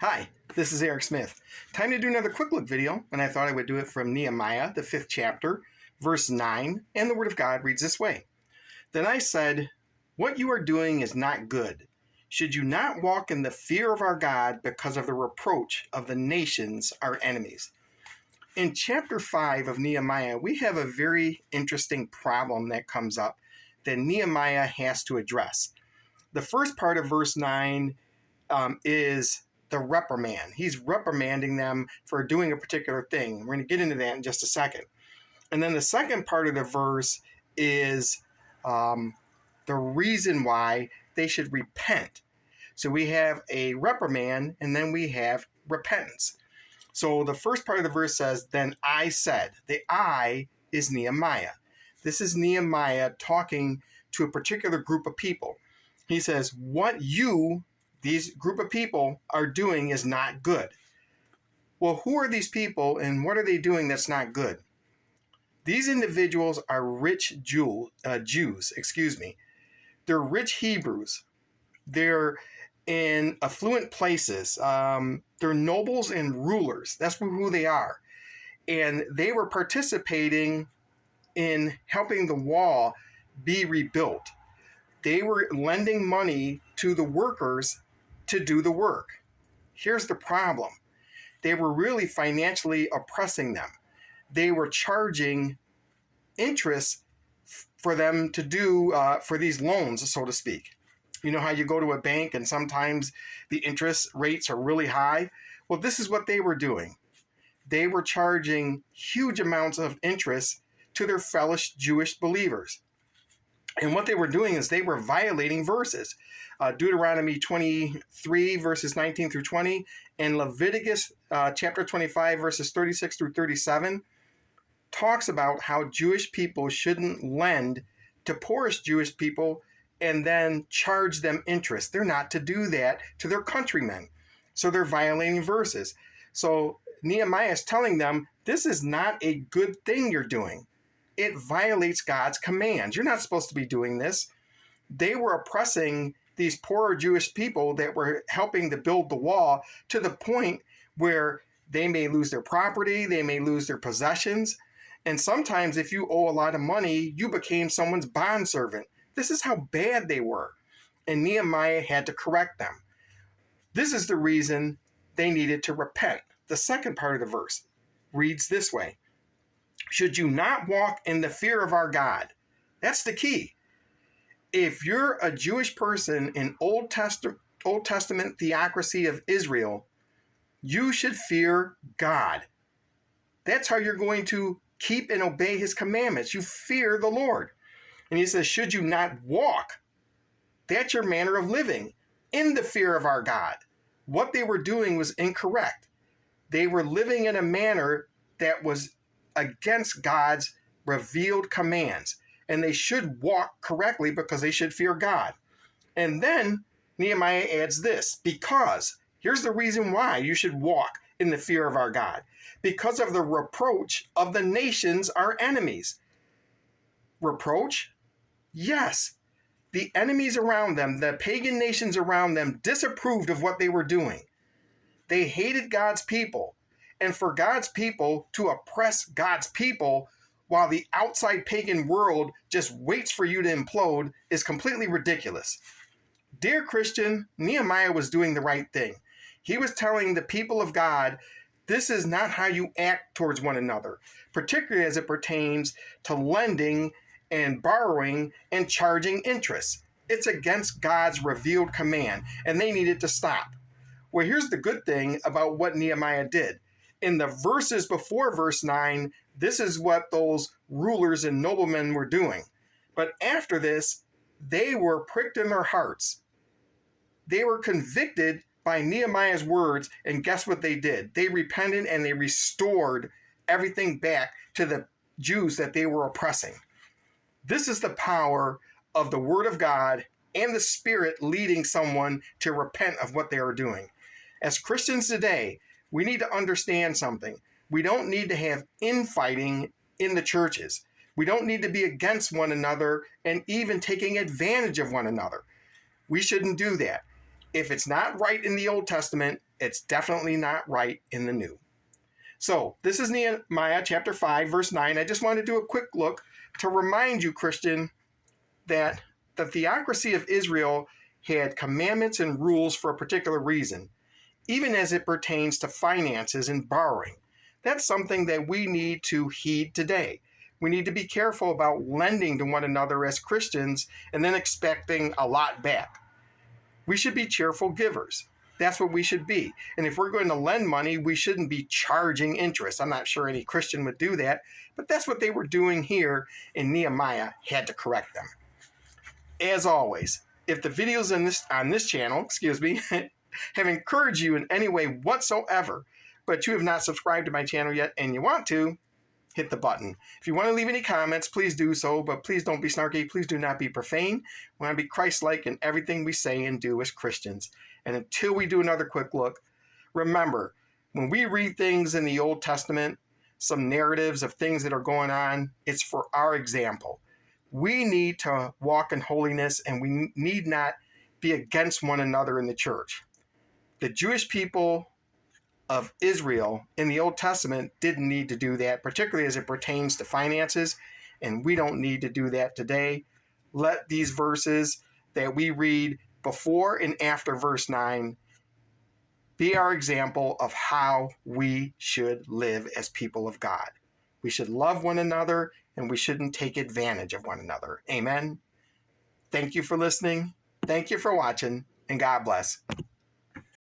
Hi, this is Eric Smith. Time to do another quick look video, and I thought I would do it from Nehemiah, the 5th chapter, verse 9, and the Word of God reads this way. Then I said, "What you are doing is not good. Should you not walk in the fear of our God because of the reproach of the nations, our enemies?" In chapter 5 of Nehemiah, we have a very interesting problem that comes up that Nehemiah has to address. The first part of verse 9 is the reprimand. He's reprimanding them for doing a particular thing. We're going to get into that in just a second. And then the second part of the verse is the reason why they should repent. So we have a reprimand and then we have repentance. So the first part of the verse says, "Then I said," the I is Nehemiah. This is Nehemiah talking to a particular group of people. He says, "What these group of people are doing is not good." Well, who are these people and what are they doing that's not good? These individuals are rich Jews. They're rich Hebrews. They're in affluent places. They're nobles and rulers. That's who they are. And they were participating in helping the wall be rebuilt. They were lending money to the workers to do the work. Here's the problem. They were really financially oppressing them. They were charging interest for them to do for these loans, so to speak. You know how you go to a bank and sometimes the interest rates are really high? Well, this is what they were doing. They were charging huge amounts of interest to their fellow Jewish believers. And what they were doing is they were violating verses. Deuteronomy 23, verses 19 through 20, and Leviticus chapter 25, verses 36 through 37, talks about how Jewish people shouldn't lend to poorest Jewish people and then charge them interest. They're not to do that to their countrymen. So they're violating verses. So Nehemiah is telling them, this is not a good thing you're doing. It violates God's commands. You're not supposed to be doing this. They were oppressing these poorer Jewish people that were helping to build the wall to the point where they may lose their property, they may lose their possessions. And sometimes if you owe a lot of money, you became someone's bondservant. This is how bad they were. And Nehemiah had to correct them. This is the reason they needed to repent. The second part of the verse reads this way. Should you not walk in the fear of our God? That's the key. If you're a Jewish person in Old Testament theocracy of Israel, you should fear God. That's how you're going to keep and obey his commandments. You fear the Lord. And he says, should you not walk? That's your manner of living, in the fear of our God. What they were doing was incorrect. They were living in a manner that was against God's revealed commands. And they should walk correctly because they should fear God. And then Nehemiah adds this, because here's the reason why you should walk in the fear of our God. Because of the reproach of the nations, our enemies. Reproach? Yes. The enemies around them, the pagan nations around them, disapproved of what they were doing. They hated God's people. And for God's people to oppress God's people while the outside pagan world just waits for you to implode is completely ridiculous. Dear Christian, Nehemiah was doing the right thing. He was telling the people of God, this is not how you act towards one another, particularly as it pertains to lending and borrowing and charging interest. It's against God's revealed command, and they needed to stop. Well, here's the good thing about what Nehemiah did. In the verses before verse 9, this is what those rulers and noblemen were doing. But after this, they were pricked in their hearts. They were convicted by Nehemiah's words, and guess what they did? They repented and they restored everything back to the Jews that they were oppressing. This is the power of the Word of God and the Spirit leading someone to repent of what they are doing. As Christians today, we need to understand something. We don't need to have infighting in the churches. We don't need to be against one another and even taking advantage of one another. We shouldn't do that. If it's not right in the Old Testament, It's definitely not right in the new. So this is Nehemiah chapter 5, verse 9. I just want to do a quick look to remind you, Christian, that the theocracy of Israel had commandments and rules for a particular reason, even as it pertains to finances and borrowing. That's something that we need to heed today. We need to be careful about lending to one another as Christians and then expecting a lot back. We should be cheerful givers. That's what we should be. And if we're going to lend money, we shouldn't be charging interest. I'm not sure any Christian would do that, but that's what they were doing here, and Nehemiah had to correct them. As always, if the videos on this channel, have encouraged you in any way whatsoever, but you have not subscribed to my channel yet and you want to, hit the button. If you want to leave any comments, please do so, but please don't be snarky. Please do not be profane. We want to be Christ-like in everything we say and do as Christians. And until we do another quick look, remember, when we read things in the Old Testament, some narratives of things that are going on, it's for our example. We need to walk in holiness, and we need not be against one another in the church. The Jewish people of Israel in the Old Testament didn't need to do that, particularly as it pertains to finances, and we don't need to do that today. Let these verses that we read before and after verse 9 be our example of how we should live as people of God. We should love one another, and we shouldn't take advantage of one another. Amen. Thank you for listening. Thank you for watching, and God bless.